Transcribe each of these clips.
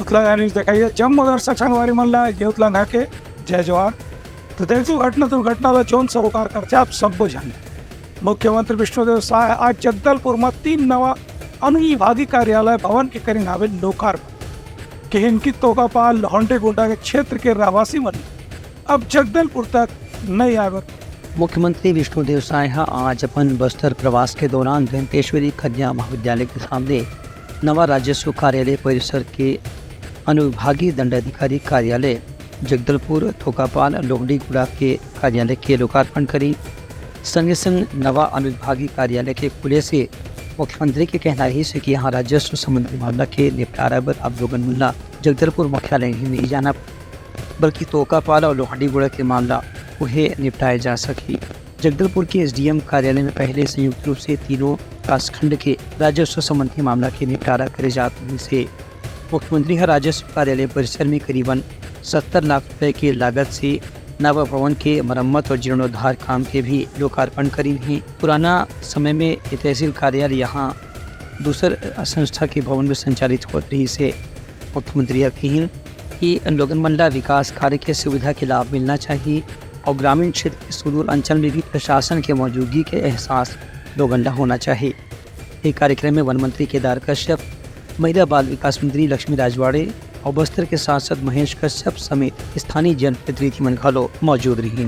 युथला news देखाइए जम्मूदर्शक संघवारी मल्ला युथला के जय जवान। तो देखो घटना दुर्घटना जोन सरोकार करते आप सब जाने। मुख्यमंत्री विष्णुदेव साय आज जगदलपुर में 3 नवा अनुविभागीय कार्यालय भवन के करीन आवे लोकार्पण के इनकी तोकापाल लोहंडे गुंडा के क्षेत्र के रहवासी मन अब जगदलपुर तक नहीं आवे। मुख्यमंत्री विष्णुदेव साय आज अपन बस्तर प्रवास के दौरान वेंकटेश्वरी कन्या महाविद्यालय के सामने नवा राजस्व कार्यालय परिसर के अनुविभागीय दंडाधिकारी कार्यालय जगदलपुर थोकापाल लोहंडीगुड़ा के कार्यालय के लोकार्पण करी। संगे संग नवा अनुविभागीय कार्यालय के खुले से मुख्यमंत्री के कहना ही से कि यहाँ राजस्व संबंधी मामला के निपटारा पर अब लोगन मुल्ला जगदलपुर मुख्यालय ही नहीं जाना बल्कि तोकापाल और लोहंडीगुड़ा के मामला उन्हें निपटाया जा सके। जगदलपुर के एसडीएम कार्यालय में पहले संयुक्त रूप से तीनों कासखंड के राजस्व संबंधी मामला के निपटारा करे जाने से मुख्यमंत्री राजस्व कार्यालय परिसर में करीबन 70 लाख रुपए की लागत से नव भवन के मरम्मत और जीर्णोद्धार काम के भी लोकार्पण करी हैं। पुराना समय में तहसील कार्यालय यहाँ दूसर संस्था के भवन में संचालित हो रही से मुख्यमंत्री कहीं कि लोगन मंडला विकास कार्य के सुविधा के लाभ मिलना चाहिए और ग्रामीण क्षेत्र के सुदूर अंचल में भी प्रशासन के मौजूदगी के एहसास लोगंडा होना चाहिए। एक कार्यक्रम में वन मंत्री केदार कश्यप, महिला बाल विकास मंत्री लक्ष्मी राजवाड़े और बस्तर के सांसद महेश कश्यप समेत स्थानीय जनप्रतिनिधि मनघालो मौजूद रही।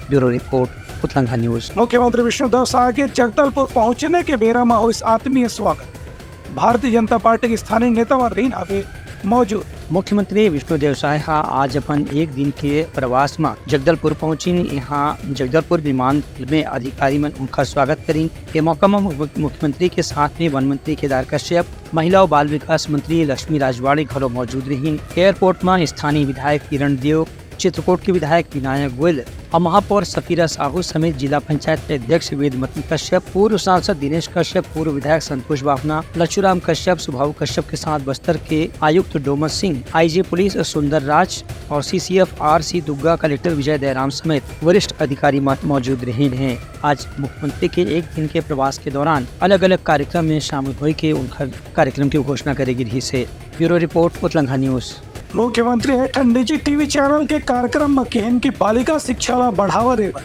Bureau report Utlangha news. मुख्यमंत्री विष्णुदेव साय के जगदलपुर पहुंचने के बेरा में हुई आत्मीय स्वागत भारतीय जनता पार्टी के स्थानीय नेता व रीन आवे मौजूद। मुख्यमंत्री विष्णुदेव साय आज अपन एक दिन के प्रवास में जगदलपुर पहुंची। यहाँ जगदलपुर विमान में अधिकारी मन उनका स्वागत करी। के मौका में मुख्यमंत्री के साथ में वन मंत्री केदार कश्यप, महिला और बाल विकास मंत्री लक्ष्मी राजवाड़े घरों मौजूद रही। एयरपोर्ट में स्थानीय विधायक किरण देव, चित्रकूट के विधायक विनायक गोयल और महापौर सफीरा साहू समेत जिला पंचायत के अध्यक्ष वेदमती कश्यप, पूर्व सांसद दिनेश कश्यप, पूर्व विधायक संतोष बाफना, लच्छूराम कश्यप, सुभाऊ कश्यप के साथ बस्तर के आयुक्त डोमस सिंह, आईजी पुलिस सुंदर राज और सीसीएफ आरसी दुग्गा, कलेक्टर विजय दयाराम समेत वरिष्ठ अधिकारी मौजूद रहे हैं। आज मुख्यमंत्री के एक दिन के प्रवास के दौरान अलग अलग कार्यक्रम में शामिल होकर उनका कार्यक्रम की घोषणा करेगी रही से। Bureau report Utlangha news. मुख्यमंत्री निजी टीवी चैनल के कार्यक्रम में केन की बालिका शिक्षा ला बढ़ावा देवा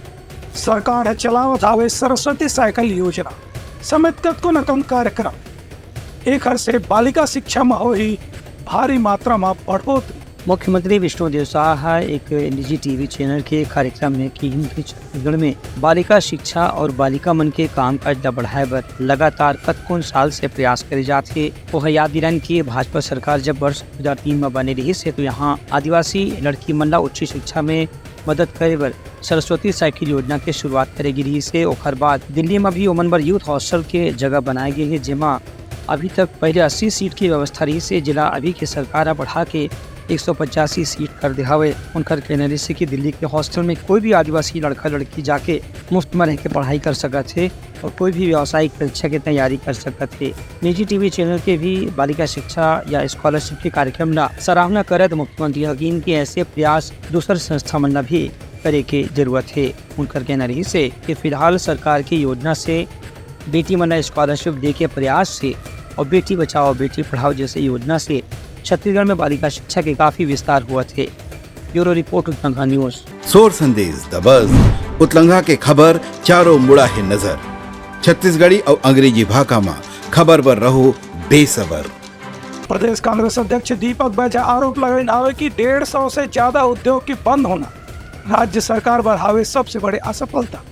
सरकार है चलावत आवे सरस्वती साइकिल योजना समेत कतको नकम कार्यक्रम एक हर से बालिका शिक्षा में हुई भारी मात्रा में बढ़ोतरी। मुख्यमंत्री विष्णुदेव साय एक निजी टीवी चैनल के कार्यक्रम में की छत्तीसगढ़ में बालिका शिक्षा और बालिका मन के काम काज बढ़ाए बर लगातार कतकोन साल से प्रयास करे जाते। वह याद दिलान की भाजपा सरकार जब वर्ष 2003 में बने रही से तो यहाँ आदिवासी लड़की मन ला उच्च शिक्षा में मदद करे बर सरस्वती साइकिल योजना के शुरुआत करेगी रही से। ओखर बाद दिल्ली में भी ओमन बर यूथ हॉस्टल के जगह बनाए गए है जेमा अभी तक पहले 80 सीट की व्यवस्था रही से जिला अभी की सरकार बढ़ा के 185 सीट कर दे हवे। उनकर कहने से कि दिल्ली के हॉस्टल में कोई भी आदिवासी लड़का लड़की जाके मुफ्त में रह के पढ़ाई कर सकत थे और कोई भी व्यावसायिक परीक्षा की तैयारी कर सकत थे। निजी टीवी चैनल के भी बालिका शिक्षा या स्कॉलरशिप के कार्यक्रम ला सराहना करत मुख्यमंत्री हकीन के ऐसे प्रयास दूसर संस्था मन भी करे के जरूरत है। उनकर कहना रही से कि फिलहाल सरकार की योजना से बेटी मन स्कॉलरशिप दे के प्रयास से और बेटी बचाओ बेटी पढ़ाओ जैसे योजना से छत्तीसगढ़ में बालिका शिक्षा के काफी विस्तार हुआ थे। Bureau report Utlangha news. सोर संदेश द बज़ उतलंघा के खबर चारों मुड़ा है नजर छत्तीसगढ़ी और अंग्रेजी भाषा में खबर पर रहो बेसबर। प्रदेश कांग्रेस अध्यक्ष दीपक बैजा आरोप लगाए आवे कि 150 से ज्यादा उद्योग की बंद होना राज्य सरकार बढ़ावे सबसे बड़ी असफलता।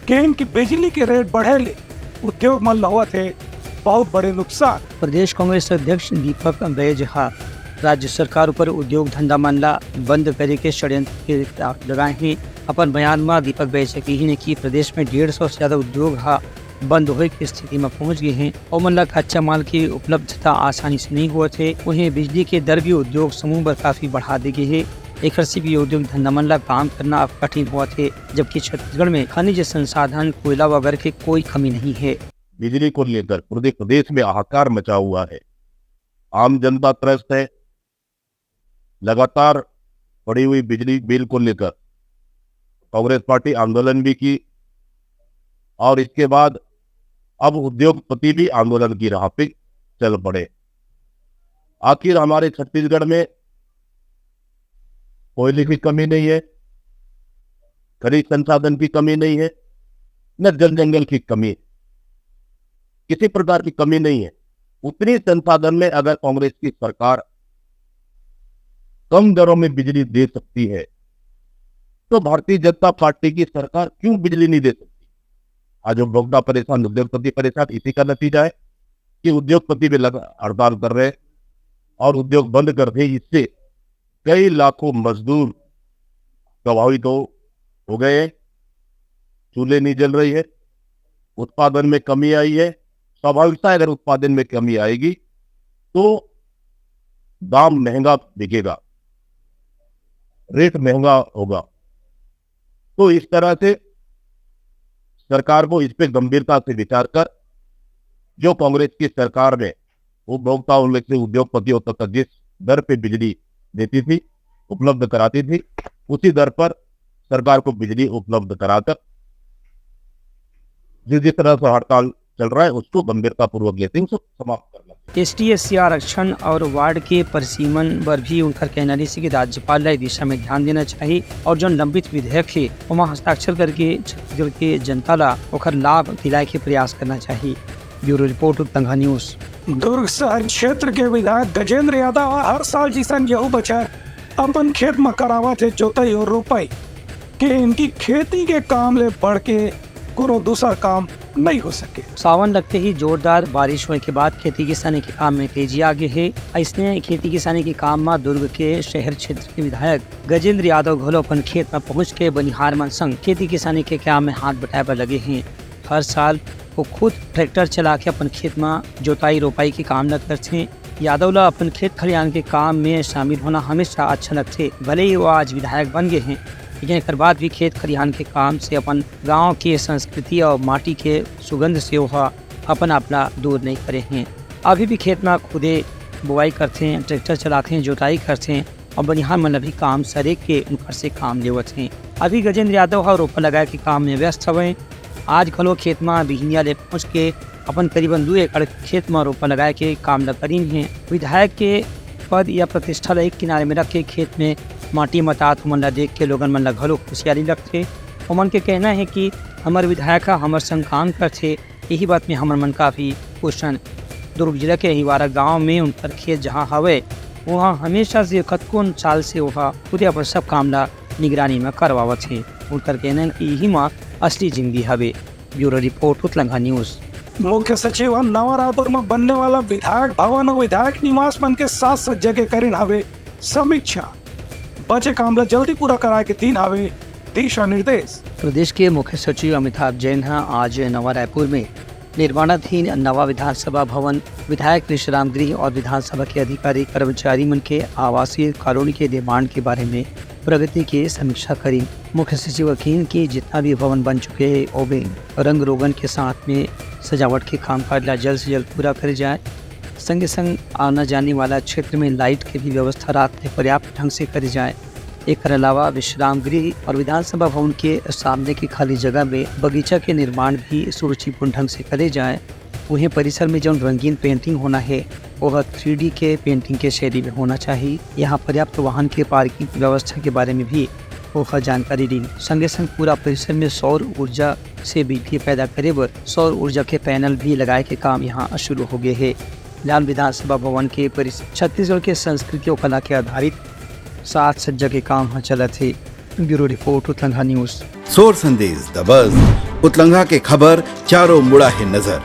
केन की बिजली के रेट बढ़े ले उद्योग मन हुआ थे बहुत बड़े नुकसान। प्रदेश कांग्रेस अध्यक्ष दीपक बैजा राज्य सरकार पर उद्योग धंधा मामला बंद करे के षड्यंत्र के लगाए हैं। अपन बयान में दीपक बैजा ने कि प्रदेश में 150 से ज्यादा उद्योग बंद होने की स्थिति में पहुंच गए हैं और मतलब कच्चा माल की उपलब्धता आसानी से नहीं हुआ थे। उन्हें बिजली के दर भी उद्योग समूह पर काफी बढ़ा दी गई है। एक से भी उद्योग धंधा मन काम करना अब कठिन हुआ थे जबकि छत्तीसगढ़ में खनिज संसाधन कोयला वगैरह की कोई कमी नहीं है। बिजली को लेकर पूरे प्रदेश में हाहाकार मचा हुआ है। आम जनता त्रस्त है। लगातार बढ़ी हुई बिजली बिल को लेकर कांग्रेस पार्टी आंदोलन भी की और इसके बाद अब उद्योगपति भी आंदोलन की राह पे चल पड़े। आखिर हमारे छत्तीसगढ़ में कोयले की कमी नहीं है, खनिज संसाधन की कमी नहीं है, न जल जंगल की कमी है, किसी प्रकार की कमी नहीं है। उतनी संसाधन में अगर कांग्रेस की सरकार कम दरों में बिजली दे सकती है तो भारतीय जनता पार्टी की सरकार क्यों बिजली नहीं दे सकती? आज उपभोक्ता परेशान, उद्योगपति परेशान, इसी का नतीजा है कि उद्योगपति भी हड़ताल कर रहे हैं और उद्योग बंद कर रहे। इससे कई लाखों मजदूर प्रभावित हो गए हैं, चूल्हे नहीं जल रही है, उत्पादन में कमी आई है। स्वाभाविकता है, अगर उत्पादन में कमी आएगी तो दाम महंगा बिकेगा, रेट महंगा होगा। तो इस तरह से सरकार को इस पे गंभीरता से विचार कर जो कांग्रेस की सरकार ने उपभोक्ताओं से उद्योगपतियों तक जिस दर पे बिजली देती थी, उपलब्ध कराती थी, उसी दर पर सरकार को बिजली उपलब्ध कराकर जिस तरह से हड़ताल चल रहा है उसको गंभीरता पूर्वक लेते हैं, उसको समाप्त करना। ST/SC आरक्षण और वार्ड के परिसीमन पर भी उनका कहना है कि राज्यपाल इस दिशा में ध्यान देना चाहिए और जो लंबित विधेयक है वहाँ हस्ताक्षर करके छत्तीसगढ़ के जनता ला ओकर लाभ दिलाए के प्रयास करना चाहिए। Bureau report Uttanga news. Durg शहर क्षेत्र के विधायक गजेंद्र यादव हर साल जिसन गेहूँ बचाए अपन खेत में करावत है जोताई और रोपाई के इनकी खेती के काम ले बढ़ के कोनो दूसरा काम नहीं हो सके। सावन लगते ही जोरदार बारिश होने के बाद खेती किसानी के काम में तेजी आ गई है। इसने खेती किसानी के काम में दुर्ग के शहर क्षेत्र के विधायक गजेंद्र यादव घोलो अपन खेत में पहुंच के बनिहार मन संग खेती किसानी के काम में हाथ बटाए पर लगे हैं। हर साल वो खुद ट्रैक्टर चला के अपन खेत में जोताई रोपाई के काम न करते हैं। यादव ला अपन खेत खलिहान के काम में शामिल होना हमेशा अच्छा लगते, भले ही वो आज विधायक बन गए हैं लेकिन एक बाद भी खेत खलिहान के काम से अपन गांव की संस्कृति और माटी के सुगंध से वह अपन अपना दूर नहीं करे हैं। अभी भी खेत में खुदे बुआई करते हैं, ट्रैक्टर चलाते हैं, जोताई करते हैं और बनिहार मन भी काम सरेक के उनकर से काम लेवत हैं। अभी गजेंद्र यादव रोपा लगाए के काम में व्यस्त हवे। आज खलो खेत में बिहनिया ले पहुँच के अपन करीबन 2 एकड़ खेत में रोपा लगाए के काम न करीन हैं। विधायक के पद या प्रतिष्ठा एक किनारे में रख के खेत में माटी मतात मन ला देख के लोगन मन ला घलो खुशियारी लगते। उमन के कहना है कि हमारे विधायक हमर संग काम करते, यही बात में हमर मन काफ़ी खुश हैं। दुर्ग जिला के हिवारा गांव में उनकर खेत जहां हवे वहाँ हमेशा से कतकोन साल से वहाँ खुदे अपन सब काम ला निगरानी में करवावत है। उनकर कहना है कि यही माँ असली जिंदगी हवे। Bureau report Uttanga news. मुख्य सचिव नवा रायपुर में बनने वाला विधायक भवन और विधायक निवास मन के 7 सज्जा के करीन हवे समीक्षा, बचे काम ला जल्दी पूरा कराए के 3 हवे दिशा निर्देश। प्रदेश के मुख्य सचिव अमिताभ जैन आज नवा रायपुर में निर्माणाधीन नवा विधानसभा भवन, विधायक विश्राम गृह और विधानसभा के अधिकारी कर्मचारी मन के आवासीय कॉलोनी के निर्माण के बारे में प्रगति की समीक्षा करी। मुख्य सचिव वकील की जितना भी भवन बन चुके हैं वो भी रंग रोगन के साथ में सजावट के काम काज जल्द से जल्द पूरा कर जाए। संगे संग आना जाने वाला क्षेत्र में लाइट की भी व्यवस्था रात में पर्याप्त ढंग से करी जाए। एक अलावा विश्राम गृह और विधानसभा भवन के सामने की खाली जगह में बगीचा के निर्माण भी सुरुचिपूर्ण ढंग से करे जाए। वहीं परिसर में जो रंगीन पेंटिंग होना है वह 3D के पेंटिंग के शैली में होना चाहिए। यहाँ पर्याप्त वाहन के पार्किंग की व्यवस्था के बारे में भी वह जानकारी दी। संगे संग पूरा परिसर में सौर ऊर्जा से बिजली पैदा करे बर सौर ऊर्जा के पैनल भी लगाए के काम यहाँ शुरू हो गए है। लाल विधानसभा भवन के परिसर छत्तीसगढ़ के संस्कृति और कला के आधारित 7 सज्जा के काम चला थे। Bureau report Uttanga news. सोर संदेश द बज़ उतलंघा के खबर चारों मुड़ा है नजर।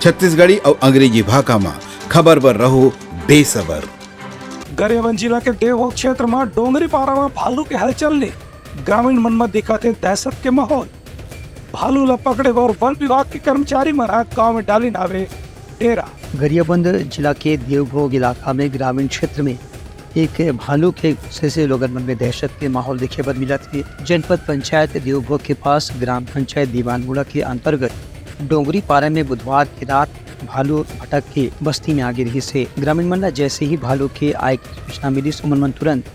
छत्तीसगढ़ी और अंग्रेजी भाषा में खबर पर रहो बेसबर। गरियाबंद जिला के देवभोग क्षेत्र में डोंगरी पारा में भालू के हलचल ने ग्रामीण मन में दिखाते दहशत के माहौल। भालू ला पकड़े और वन विभाग के कर्मचारी मरा गाँव में डाली नावे डेरा। गरियाबंद जिला के देवभोग इलाका में ग्रामीण क्षेत्र में एक भालू के से लोगन मन में दहशत के माहौल देखे पर मिला थे। जनपद पंचायत देवभोग के पास ग्राम पंचायत दीवानगुड़ा के अंतर्गत डोंगरी पारा में बुधवार की रात भालू भटक के बस्ती में आगे रही से ग्रामीण मन जैसे ही भालू के आय की सूचना मिली सुमन मन तुरंत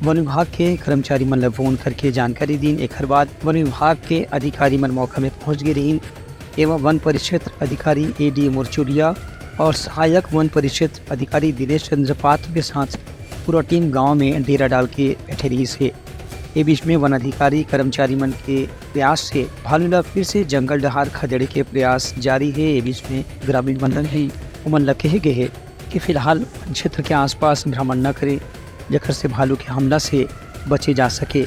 वन विभाग के कर्मचारी मन फोन करके जानकारी दी। एक बाद वन विभाग के अधिकारी मन मौका में पहुंच गए रही एवं वन परिक्षेत्र अधिकारी AD मुरचुलिया और सहायक वन परिषद अधिकारी दिनेश चंद्र पात्र के साथ पूरा टीम गांव में डेरा डाल के बैठे रही से। ये बीच में वन अधिकारी कर्मचारी मन के प्रयास से भालूला फिर से जंगल डहार खदेड़े के प्रयास जारी है। ये बीच में ग्रामीण मंडल ही उमन लगे गए है कि फिलहाल क्षेत्र के आसपास भ्रमण न करें, जखर से भालू के हमला से बचे जा सके।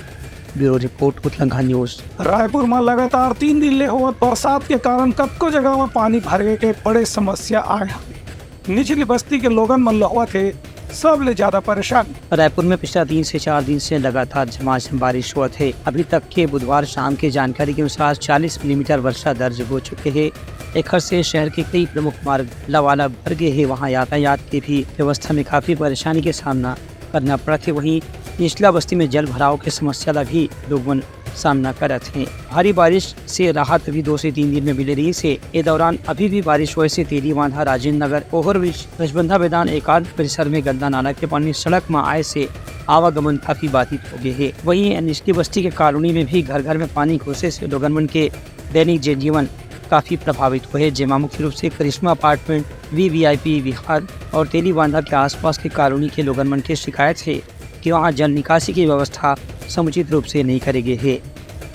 Bureau report उत्लंघा news. रायपुर में लगातार 3 दिन ले होवत बरसात के कारण कतको जगह में पानी भरे के बड़े समस्या आए हैं। निचली बस्ती के लोगन मन लहुआ थे सबले ज्यादा परेशान। रायपुर में पिछला 3 से 4 दिन से लगातार झमाझम बारिश हुआ थे। अभी तक के बुधवार शाम की जानकारी के अनुसार 40 मिलीमीटर वर्षा दर्ज हो चुके हैं। एखर से शहर के कई प्रमुख मार्ग लवाला भर गए हैं। वहाँ यातायात की भी व्यवस्था में काफी परेशानी के सामना करना पड़ा थे। वहीं निचला बस्ती में जल भराव की समस्या का भी लोग सामना कर रहे हैं। भारी बारिश से राहत अभी 2 से 3 दिन में मिल रही से इस दौरान अभी भी बारिश हुए से तेली बांधा, राजेंद्र नगर, ओवरब्रिज, रजबंधा मैदान एकांत परिसर में गंदा नाला के पानी सड़क में आए से आवागमन काफी बाधित हो गए है। वहीं निचली बस्ती के कॉलोनी में भी घर घर में पानी घुसे से लोगन के दैनिक जनजीवन काफी प्रभावित हुए, जेमा मुख्य रूप से करिश्मा अपार्टमेंट, VVIP विहार और तेली बांधा के आसपास के कॉलोनी के लोगन मन की शिकायत है कि वहाँ जल निकासी की व्यवस्था समुचित रूप से नहीं करी गई है।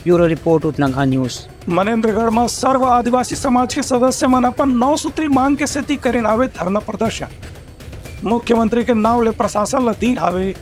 Bureau report उत्लंघा news. मनेन्द्रगढ़ में सर्व आदिवासी समाज के सदस्य मन अपन 9 सूत्री मांग के सेती करेन आवे धरना प्रदर्शन। मुख्यमंत्री के नाव ले प्रशासन ला दीन आवे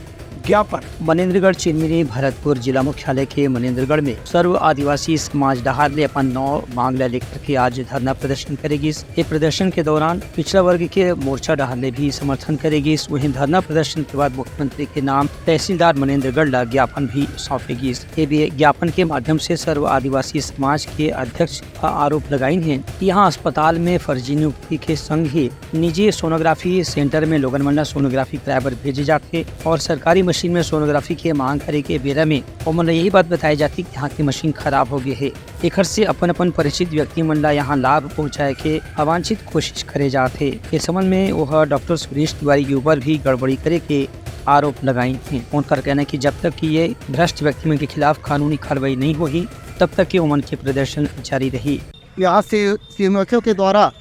ज्ञापन। मनेन्द्रगढ़ चिरमिरी भरतपुर जिला मुख्यालय के मनेन्द्रगढ़ में सर्व आदिवासी समाज डहार ने अपन 9 मांग लेकर के आज धरना प्रदर्शन करेगी। इस प्रदर्शन के दौरान पिछड़ा वर्ग के मोर्चा डहार ने भी समर्थन करेगी। वहीं धरना प्रदर्शन के बाद मुख्यमंत्री के नाम तहसीलदार मनेन्द्रगढ़ ला ज्ञापन भी सौंपेगी। ये ज्ञापन के माध्यम से सर्व आदिवासी समाज के अध्यक्ष आरोप लगाई है कि यहाँ अस्पताल में फर्जी नियुक्ति के संग ही निजी सोनोग्राफी सेंटर में लोगन मंडा सोनोग्राफी कराए भेजे जाते और सरकारी मशीन में सोनोग्राफी की मांग करे के बेरा में उमन यही बात बताई जाती कि यहाँ की मशीन खराब हो गई है। एखर से अपन परिचित व्यक्ति मन ला यहाँ लाभ पहुँचाए के अवांछित कोशिश करे जाते। इस संबंध में वह डॉक्टर सुरेश तिवारी के ऊपर भी गड़बड़ी करे के आरोप लगाई थे। उनका कहना है कि जब तक कि ये भ्रष्ट व्यक्ति के खिलाफ कानूनी कार्रवाई नहीं हुई तब तक के उमन के प्रदर्शन जारी रही। यहाँ से सीएमएचओ के द्वारा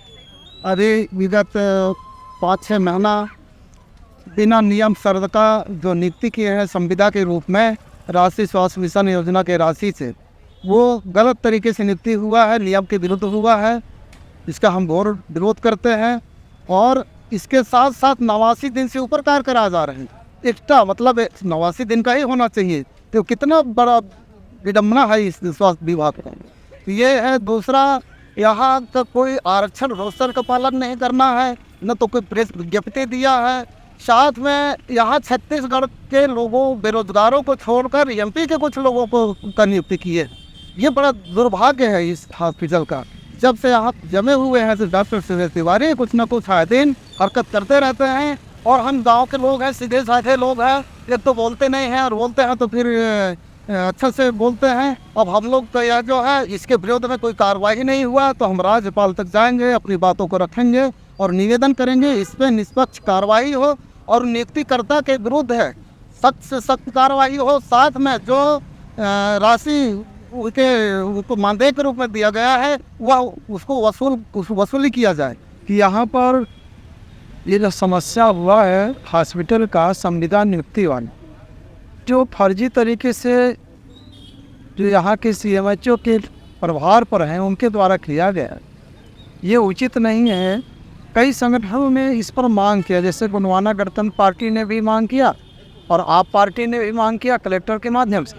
अभी विगत 5-6 महीना बिना नियम शर्त का जो नियुक्ति किए हैं संविदा के रूप में राष्ट्रीय स्वास्थ्य मिशन योजना के राशि से, वो गलत तरीके से नियुक्ति हुआ है, नियम के विरुद्ध हुआ है। इसका हम घोर विरोध करते हैं और इसके साथ साथ 89 दिन से ऊपर कार्य कराया जा रहे हैं। एक्स्ट्रा मतलब 89 दिन का ही होना चाहिए, तो कितना बड़ा विडम्बना है इस स्वास्थ्य विभाग का। ये है। दूसरा, यहाँ का कोई आरक्षण रोस्टर का पालन नहीं करना है, न तो कोई प्रेस विज्ञप्ति दिया है। साथ में यहाँ छत्तीसगढ़ के लोगों बेरोजगारों को छोड़कर MP के कुछ लोगों को का नियुक्ति की है। ये बड़ा दुर्भाग्य है इस हॉस्पिटल का। जब से यहाँ जमे हुए हैं तो डॉक्टर सुरेश तिवारी कुछ न कुछ आए दिन हरकत करते रहते हैं और हम गांव के लोग हैं, सीधे साधे लोग हैं। एक तो बोलते नहीं हैं और बोलते हैं तो फिर अच्छा से बोलते हैं। अब हम लोग तो यह जो है इसके विरोध में कोई कार्रवाई नहीं हुआ तो हम राज्यपाल तक जाएंगे, अपनी बातों को रखेंगे और निवेदन करेंगे इस पर निष्पक्ष कार्रवाई हो और नियुक्तिकर्ता के विरुद्ध है सख्त से सख्त कार्रवाई हो। साथ में जो राशि उनको मानदेय के रूप में दिया गया है वह उसको वसूली किया जाए। कि यहाँ पर ये जो समस्या हुआ है हॉस्पिटल का संविदा नियुक्ति वाला, जो फर्जी तरीके से जो यहाँ के CMHO के प्रभार पर हैं उनके द्वारा किया गया, ये उचित नहीं है। कई संगठनों ने इस पर मांग किया, जैसे गोंडवाना गणतंत्र पार्टी ने भी मांग किया और आप पार्टी ने भी मांग किया कलेक्टर के माध्यम से,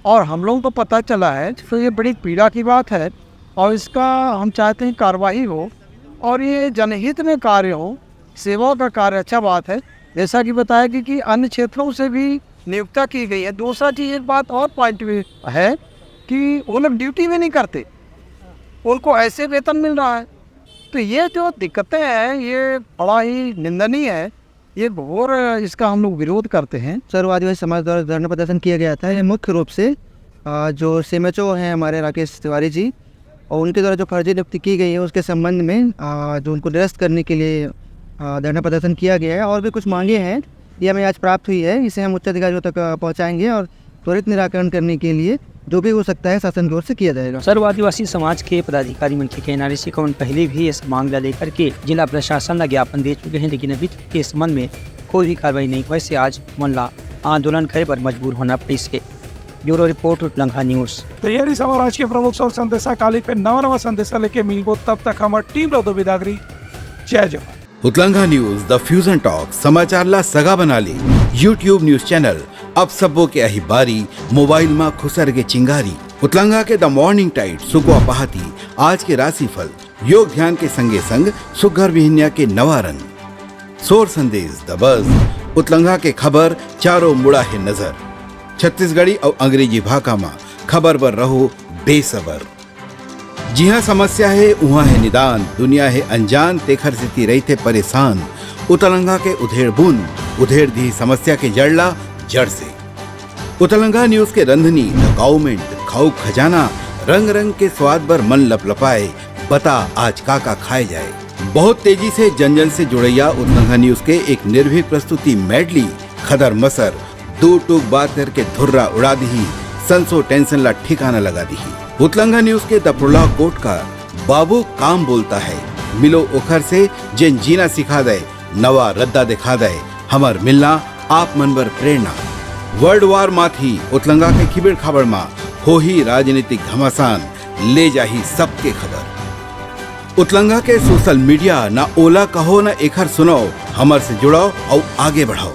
और हम लोगों को पता चला है। तो ये बड़ी पीड़ा की बात है और इसका हम चाहते हैं कार्रवाई हो और ये जनहित में कार्य हो, सेवा का कार्य। अच्छा बात है, जैसा कि बताया कि अन्य क्षेत्रों से भी नियुक्ति की गई है। दूसरा चीज़ एक बात और पॉइंट है कि वो लोग ड्यूटी भी नहीं करते, उनको ऐसे वेतन मिल रहा है। तो ये जो दिक्कतें हैं ये बड़ा ही निंदनीय है, ये घोर इसका हम लोग विरोध करते हैं। सर्व आदिवासी समाज द्वारा धरना प्रदर्शन किया गया था। ये मुख्य रूप से जो CMHO हैं हमारे राकेश तिवारी जी और उनके द्वारा जो फर्जी नियुक्ति की गई है उसके संबंध में जो उनको निरस्त करने के लिए धरना प्रदर्शन किया गया है। और भी कुछ मांगे हैं, ये हमें आज प्राप्त हुई है, इसे हम उच्च अधिकारियों तक पहुँचाएँगे और त्वरित निराकरण करने के लिए जो भी हो सकता है शासन की ओर से किया जाएगा। सर्व आदिवासी समाज के पदाधिकारी मन के कहनारे से कौन पहले भी इस मामला लेकर के जिला प्रशासन का ज्ञापन दे चुके हैं, लेकिन अभी तक इस संबंध में कोई भी कार्रवाई नहीं हुई से आज मनला आंदोलन करे पर मजबूर होना पड़ी से। ब्यूरो रिपोर्ट उतलंघा न्यूज़। तैयारी सभा राजकीय प्रमुख सौ संदेशा काली पे नवा संदेशा लेके मिलबो, तब तक हमारी टीम रहो बिदागरी। जय जवान। उतलंघा न्यूज द फ्यूजन टॉक समाचार ला सगा बना ली। यूट्यूब न्यूज चैनल अब सबो के अही बारी मोबाइल में खुसर के चिंगारी। उतलंघा के द मॉर्निंग टाइड सुगवा पहाती आज के राशिफल योग ध्यान के संगे संग सुघर विहिन्या के नवा रंग सोर संदेश द बज। उतलंघा के खबर चारों मुड़ा है नजर। छत्तीसगढ़ी और अंग्रेजी भाषा में खबर पर रहो बेसबर। जी हाँ, समस्या है वहाँ है निदान, दुनिया है अनजान तेखर स्थिति रही थे परेशान। उतलंघा के उधेड़ बुन उधेड़ दी समस्या के जड़ला जड़ से। उतलंघा न्यूज के रंधनी द गवर्नमेंट खाऊ खजाना रंग रंग के स्वाद पर मन लपलपाए, बता आज का खाए जाए। बहुत तेजी से जन जन से जुड़ैया उतलंघा न्यूज के एक निर्भीक प्रस्तुति मेडली खदर मसर दो टूक बात करके धुर्रा उड़ा दी, संसो टेंशन ला ठिकाना लगा दी। उतलंघा न्यूज के दपुरला कोट का बाबू काम बोलता है, मिलो ओखर से जिन जीना सिखा दे, नवा रद्दा दिखा दे, हमर मिलना आप मनबर प्रेरणा। वर्ल्ड वार माथी उतलंघा के खिबड़ खबर मा हो ही राजनीतिक घमासान, ले जाही सबके खबर। उतलंघा के सोशल मीडिया ना ओला कहो ना एखर सुनाओ, हमर से जुड़ाओ और आगे बढ़ाओ।